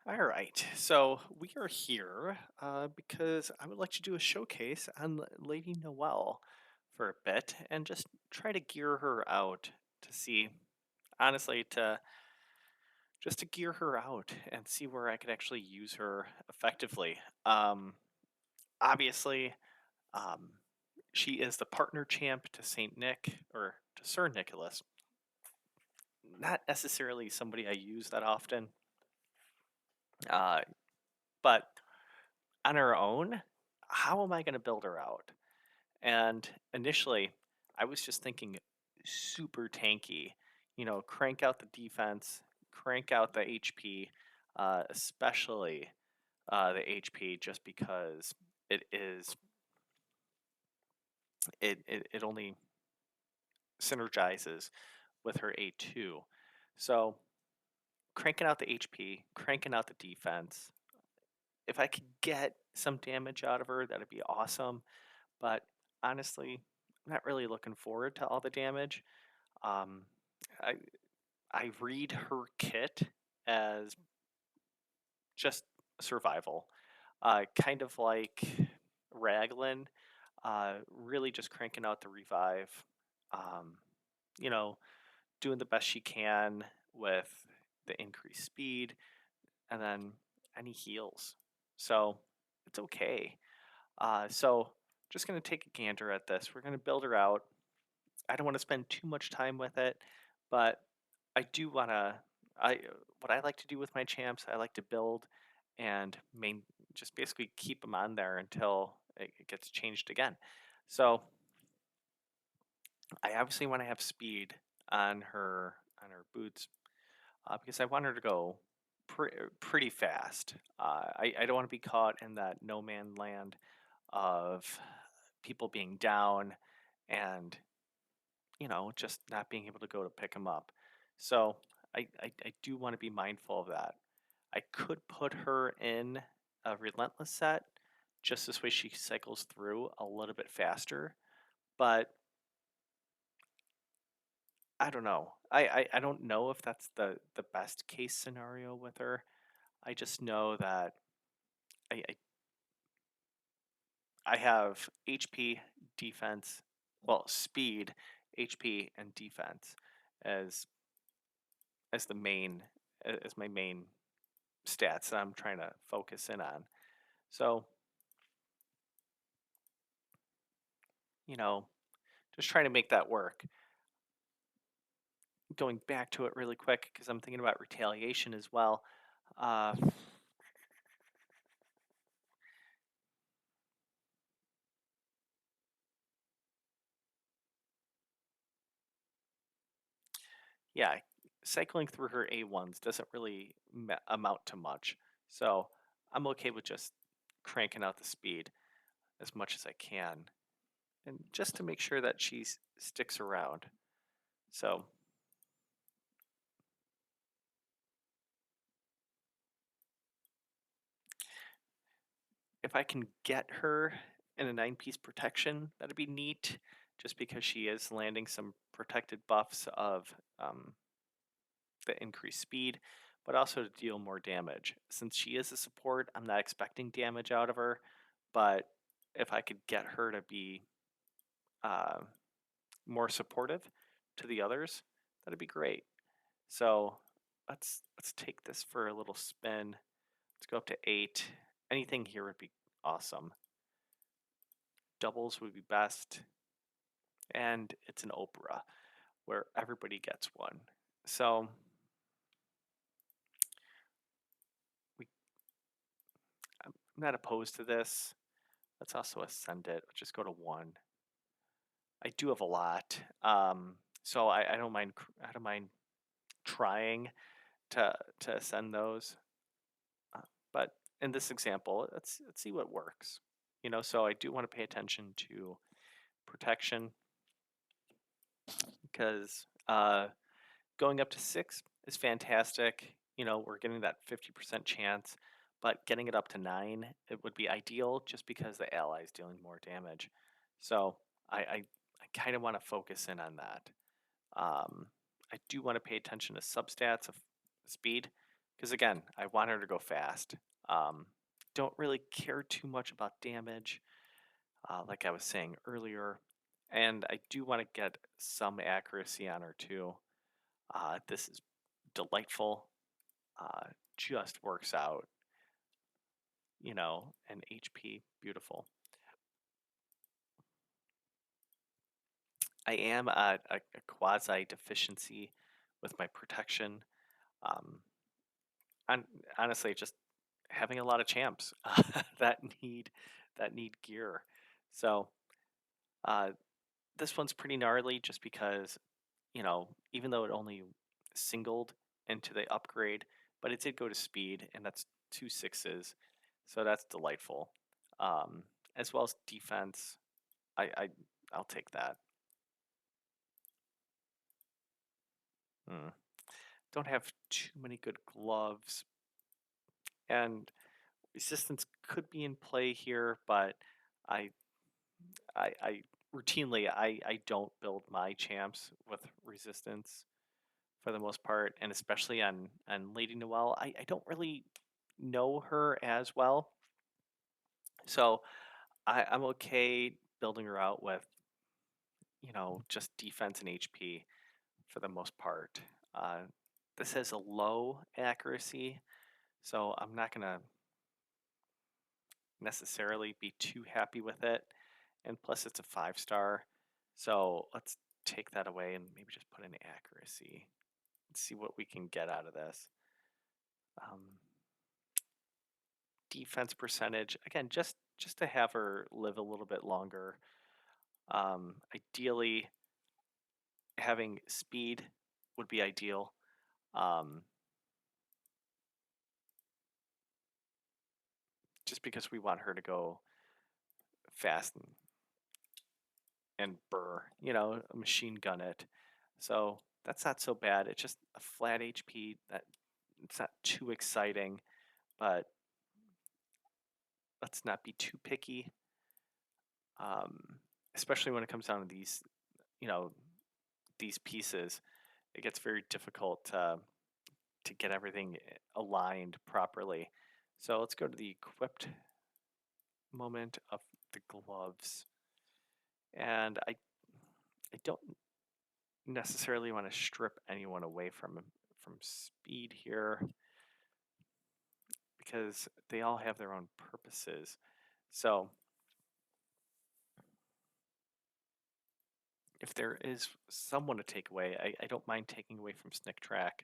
All right, so we are here because I would like to do a showcase on Lady Noelle for a bit and just try to gear her out to see, honestly, to just to gear her out and see where I could actually use her effectively. Um, Obviously, um, she is the partner champ to Saint Nick or to Sir Nicholas. Not necessarily somebody I use that often, uh, but on her own, how am I going to build her out? And initially, I was just thinking super tanky, crank out the defense, crank out the HP, especially the HP, just because it is it only synergizes with her A2. So cranking out the HP, cranking out the defense. If I could get some damage out of her, that'd be awesome. But honestly, I'm not really looking forward to all the damage. Um, I I read her kit as just survival, kind of like Raglan, really just cranking out the revive, um, you know, doing the best she can with the increased speed, and then any heals. So it's okay. So just gonna take a gander at this. We're gonna build her out. I don't want to spend too much time with it, but I do want to. I What I like to do with my champs, I like to build and just basically keep them on there until it gets changed again. So I obviously want to have speed on her boots because I want her to go pretty fast. I don't want to be caught in that no man land of people being down and just not being able to go to pick them up. So I do want to be mindful of that. I could put her in a relentless set just this way she cycles through a little bit faster, but I don't know. I don't know if that's the best case scenario with her. I just know that I, I, I have HP, defense, well, speed, HP, and defense as as the main as my main stats that I'm trying to focus in on. So, you know, just trying to make that work. Going back to it really quick because I'm thinking about retaliation as well. Uh, yeah, cycling through her A1s doesn't really amount to much. So I'm okay with just cranking out the speed as much as I can, and just to make sure that she sticks around. So if I can get her in a 9-piece protection, that'd be neat, just because she is landing some protected buffs of the increased speed, but also to deal more damage. Since she is a support, I'm not expecting damage out of her, but if I could get her to be uh, more supportive to the others, that'd be great. So let's take this for a little spin. Let's go up to 8. Anything here would be awesome. Doubles would be best, and it's an opera where everybody gets one. So we, I'm not opposed to this. Let's also ascend it. Just go to 1. I do have a lot, so I don't mind. I don't mind trying to ascend those. Uh, but in this example, let's see what works. So I do want to pay attention to protection because going up to 6 is fantastic. We're getting that 50% chance, but getting it up to 9, it would be ideal just because the ally is dealing more damage. So I kind of want to focus in on that. I do want to pay attention to substats of speed because again, I want her to go fast. Um, don't really care too much about damage, like I was saying earlier, and I do want to get some accuracy on her too. This is delightful. Uh, just works out, and HP, beautiful. I am at a quasi deficiency with my protection. Um, on honestly, just having a lot of champs that need that need gear. So uh, this one's pretty gnarly, just because even though it only singled into the upgrade, but it did go to speed, and that's two sixes, so that's delightful. Um, as well as defense, I I'll take that. Hmm. Don't have too many good gloves, and resistance could be in play here, but I I routinely I don't build my champs with resistance for the most part, and especially on Lady Noelle. I don't really know her as well, so I'm okay building her out with just defense and HP for the most part. Uh, this has a low accuracy, so I'm not gonna necessarily be too happy with it. And plus, it's a 5 star, so let's take that away and maybe just put in accuracy and see what we can get out of this. Um, Defense percentage, again, just to have her live a little bit longer. Ideally, having speed would be ideal. Um, just because we want her to go fast and burr, machine gun it. So that's not so bad. It's just a flat HP that it's not too exciting, but let's not be too picky. Um, Especially when it comes down to you know, these pieces, it gets very difficult to get everything aligned properly. So let's go to the equipped moment of the gloves. And I don't necessarily want to strip anyone away from speed here, because they all have their own purposes. So if there is someone to take away, I don't mind taking away from Snick Track.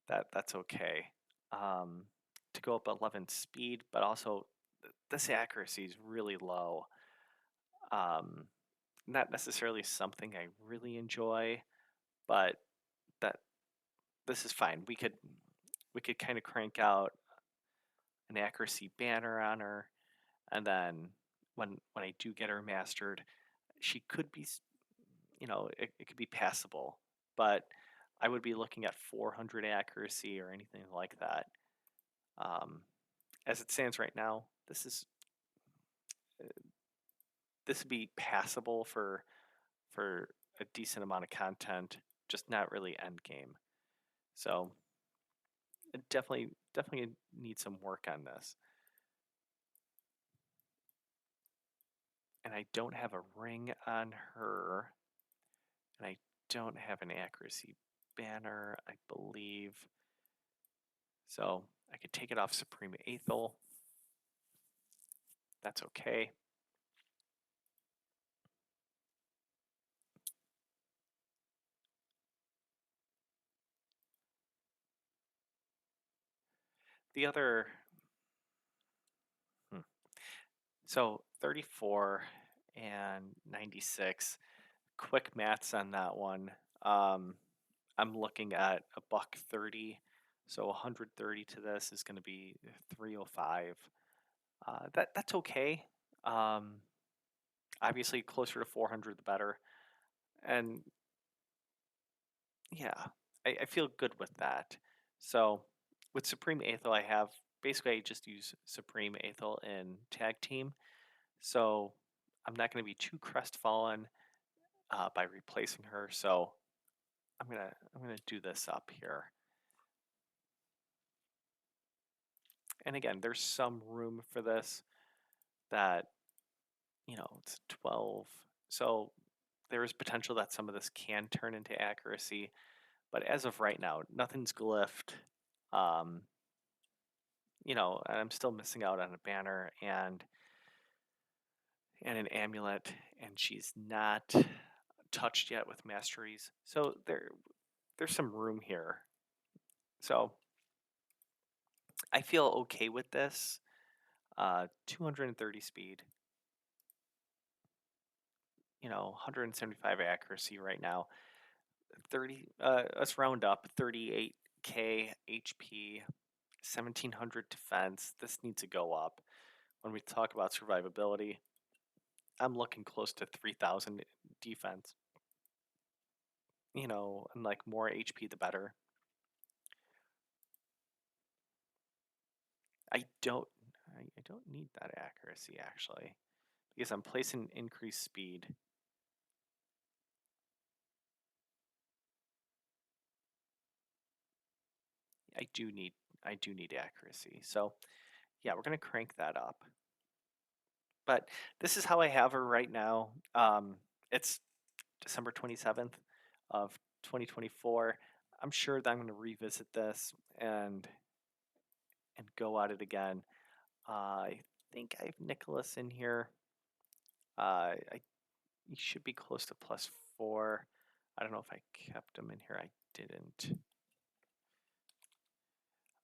That's okay. Um, to go up 11 speed, but also this accuracy is really low. Um, Not necessarily something I really enjoy, but that this is fine. We could kind of crank out an accuracy banner on her, and then when I do get her mastered, she could be, it could be passable, but I would be looking at 400 accuracy or anything like that. Um, as it stands right now, this would be passable for a decent amount of content, just not really end game. So it definitely need some work on this. And I don't have a ring on her, and I don't have an accuracy banner, I believe. So I could take it off Supreme Aethel. That's okay. The other, hmm, so 34 and 96. Quick maths on that one. Um, I'm looking at a buck 30. So 130 to this is going to be 305. That's okay. Um, Obviously, closer to 400 the better. And yeah, I feel good with that. So with Supreme Aethel, I just use Supreme Aethel in tag team. So I'm not going to be too crestfallen by replacing her. So I'm gonna do this up here. And again, there's some room for this that, it's 12. So there is potential that some of this can turn into accuracy. But as of right now, nothing's glyphed. Um, I'm still missing out on a banner and an amulet, and she's not touched yet with masteries. So there's some room here. So I feel okay with this. 230 speed, 175 accuracy right now. 30. Let's round up. 38k HP, 1700 defense. This needs to go up. When we talk about survivability, I'm looking close to 3000 defense. And like more HP, the better. I don't. I don't need that accuracy actually, because I'm placing increased speed. I do need. I do need accuracy. So yeah, we're gonna crank that up. But this is how I have her right now. It's December 27th of 2024. I'm sure that I'm going to revisit this and go at it again. I think I have Nicholas in here. He should be close to +4. I don't know if I kept him in here. I didn't.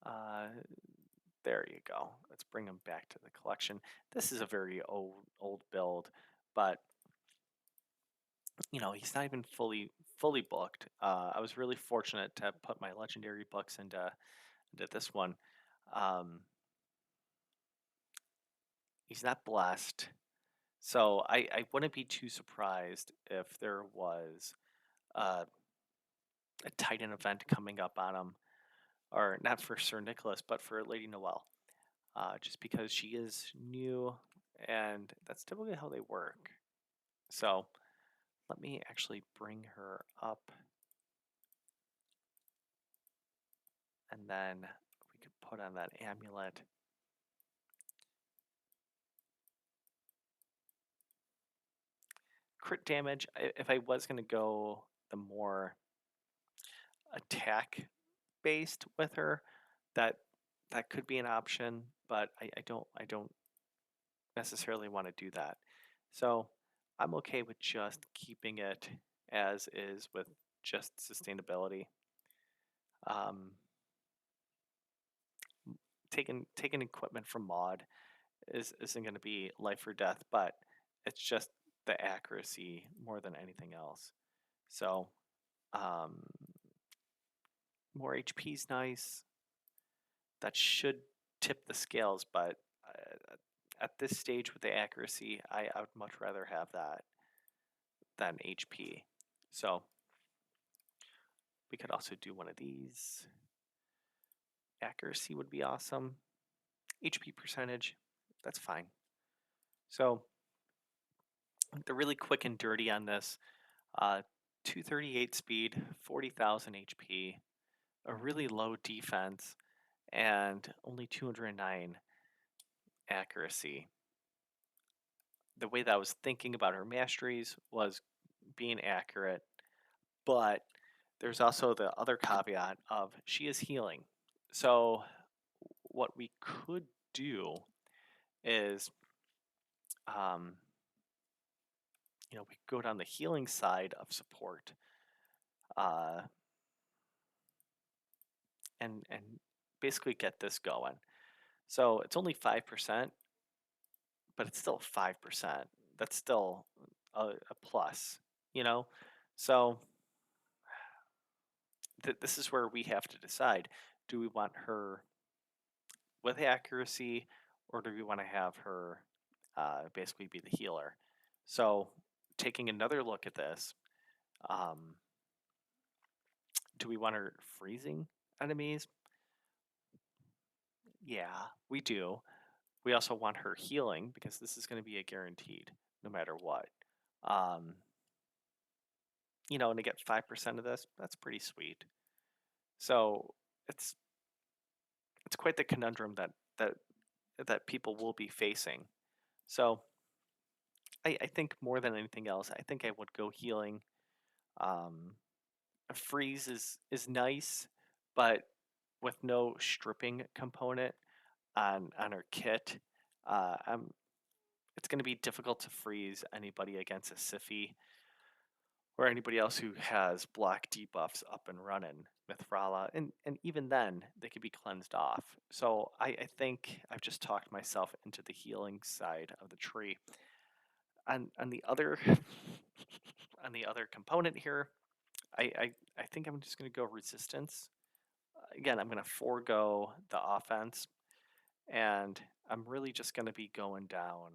Uh, there you go. Let's bring him back to the collection. This is a very old build, but he's not even fully booked. I was really fortunate to put my legendary books into this one. Um, he's not blessed, so I wouldn't be too surprised if there was a Titan event coming up on him, or not for Sir Nicholas, but for Lady Noelle. Just because she is new, and that's typically how they work. So let me actually bring her up, and then we could put on that amulet. Crit damage, if I was going to go the more attack based with her, that that could be an option, but I don't necessarily want to do that. So I'm okay with just keeping it as is with just sustainability. Um, taking equipment from mod isn't going to be life or death, but it's just the accuracy more than anything else. So um, more HP is nice. That should tip the scales, but at this stage with the accuracy, I would much rather have that than HP. So we could also do one of these. Accuracy would be awesome. HP percentage, that's fine. So the really quick and dirty on this, 238 speed, 40,000 HP, a really low defense, and only 209 accuracy. The way that I was thinking about her masteries was being accurate, but there's also the other caveat of she is healing. So what we could do is, um, we go down the healing side of support, uh, and basically get this going. So it's only 5%, but it's still 5%. That's still a plus, you know. So this is where we have to decide: do we want her with accuracy, or do we want to have her basically be the healer? So, taking another look at this, um, do we want her freezing enemies? Yeah, we do. We also want her healing because this is going to be a guaranteed no matter what. Um, and to get 5% of this, that's pretty sweet. So it's quite the conundrum that that that people will be facing. So I think more than anything else, I think I would go healing. Um, a freeze is nice, but with no stripping component on her kit, I'm it's going to be difficult to freeze anybody against a Siphi or anybody else who has block debuffs up and running with Rala. And even then, they could be cleansed off. So I think I've just talked myself into the healing side of the tree. On the other on the other component here, I think I'm just going to go resistance. Again, I'm going to forego the offense, and I'm really just going to be going down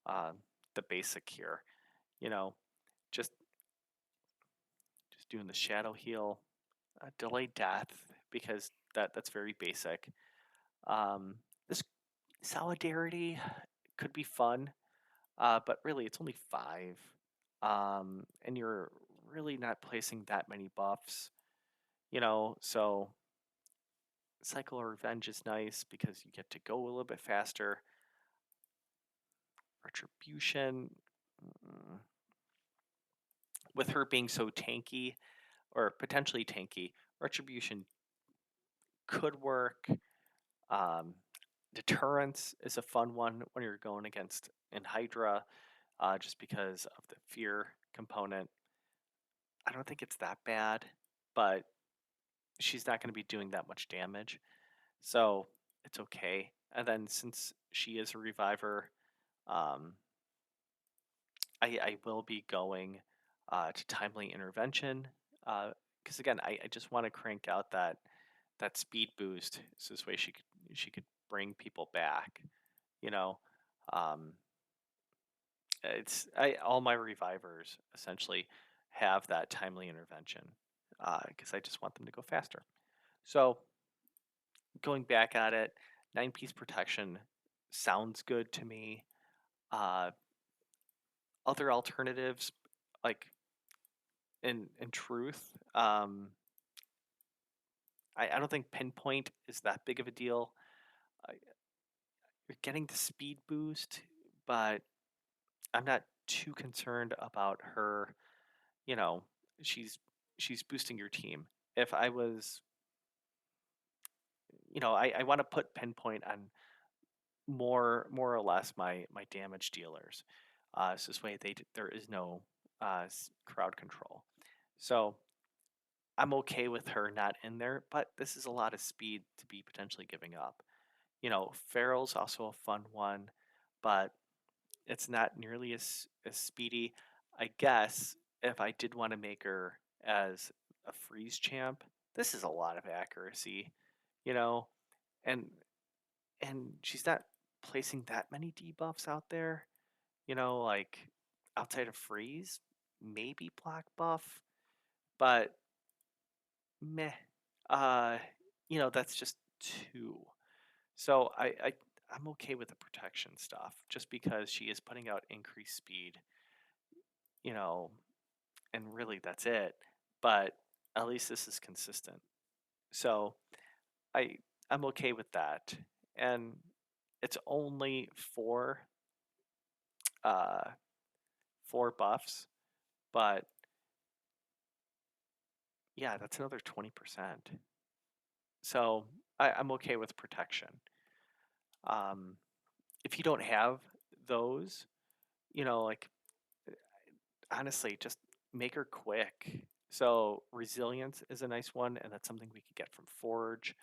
uh, the basic here. You know, just just doing the shadow heal, delay death because that's very basic. This solidarity could be fun, but really it's only 5, and you're really not placing that many buffs. So cycle of revenge is nice because you get to go a little bit faster. Retribution, mm, with her being so tanky or potentially tanky, retribution could work. Um, Deterrence is a fun one when you're going against in Hydra, just because of the fear component. I don't think it's that bad, but she's not going to be doing that much damage, so it's okay. And then since she is a reviver, um, I will be going to timely intervention because again, I just want to crank out that speed boost, so this way she could bring people back. You know, um, it's all my revivers essentially have that timely intervention because I just want them to go faster. So going back at it, 9-piece protection sounds good to me. Uh, Other alternatives, like in truth, I don't think pinpoint is that big of a deal. Uh, you're getting the speed boost, but I'm not too concerned about her. You know, she's she's boosting your team. If I was, I want to put pinpoint on more or less my damage dealers. So this way there is no crowd control. So I'm okay with her not in there, but this is a lot of speed to be potentially giving up. Farrell's also a fun one, but it's not nearly as speedy. I guess if I did want to make her as a freeze champ, this is a lot of accuracy, you know, and she's not placing that many debuffs out there, like outside of freeze, maybe black buff, but meh. Uh, that's just 2. So I'm okay with the protection stuff just because she is putting out increased speed, you know, and really that's it. But at least this is consistent. So I I'm okay with that. And it's only uh 4 buffs, but yeah, that's another 20%. So I'm okay with protection. Um, if you don't have those, like honestly, just make her quick. So resilience is a nice one, and that's something we could get from Forge.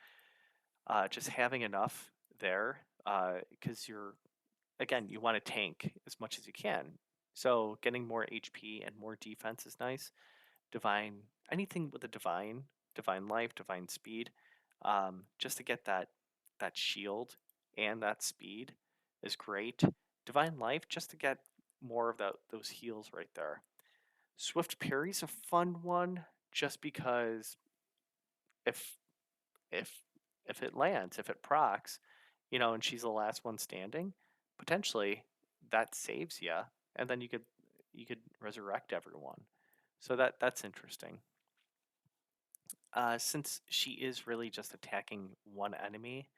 Just having enough there, because you want to tank as much as you can. So getting more HP and more defense is nice. Divine, anything with a divine life, divine speed, just to get that shield and that speed is great. Divine life, just to get more of those heals right there. Swift parry's a fun one, just because if if if it lands, if it procs, and she's the last one standing, potentially that saves you, and then you could resurrect everyone. So that's interesting. Since she is really just attacking one enemy,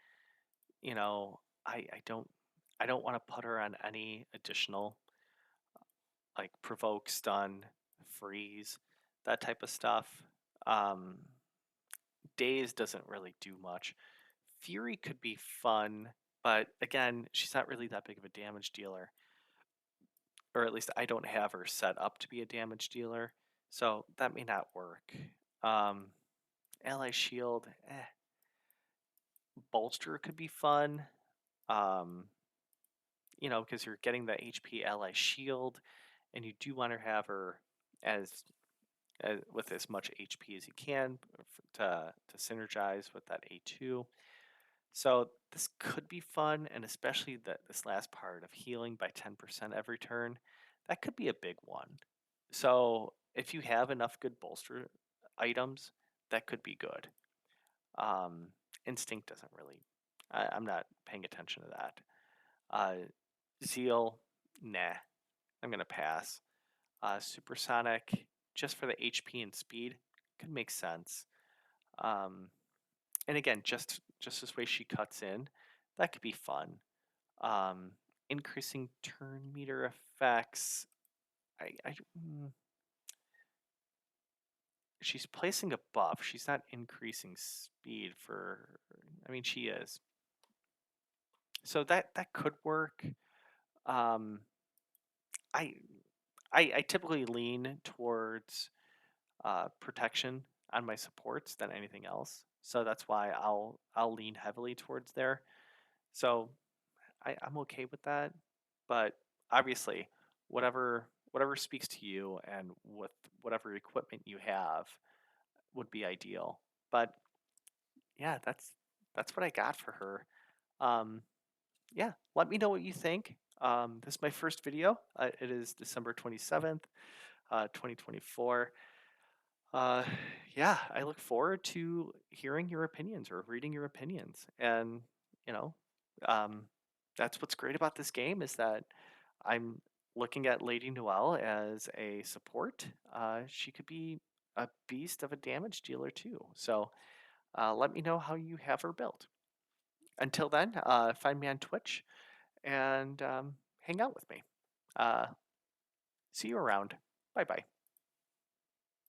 you know, I don't want to put her on any additional like provoke, stun, freeze, that type of stuff. Um, Daze doesn't really do much. Fury could be fun, but again, she's not really that big of a damage dealer. Or at least I don't have her set up to be a damage dealer, so that may not work. Um, Ally Shield, Bolster could be fun, um, because you're getting the HP Ally Shield, and you do want to have her as, with as much HP as you can to synergize with that A2. So this could be fun, and especially this last part of healing by 10% every turn, that could be a big one. So if you have enough good bolster items, that could be good. Um, Instinct doesn't really. I'm not paying attention to that. Uh, Zeal, nah, I'm gonna pass. Supersonic, just for the HP and speed, could make sense. Um, and again, just this way she cuts in, that could be fun. Um, Increasing turn meter effects. I she's placing a buff. She's not increasing speed for. I mean, she is. So that could work. Um, I I typically lean towards protection on my supports than anything else. So that's why I'll lean heavily towards there. So I'm okay with that. But obviously, whatever speaks to you and with whatever equipment you have would be ideal. But yeah, that's what I got for her. Um, yeah, let me know what you think. This is my first video. It is December 27th, 2024. Uh, yeah, I look forward to hearing your opinions or reading your opinions. And, you know, um, that's what's great about this game is that I'm looking at Lady Noelle as a support. She could be a beast of a damage dealer too. So let me know how you have her built. Until then, find me on Twitch and hang out with me. Uh, See you around. Bye bye.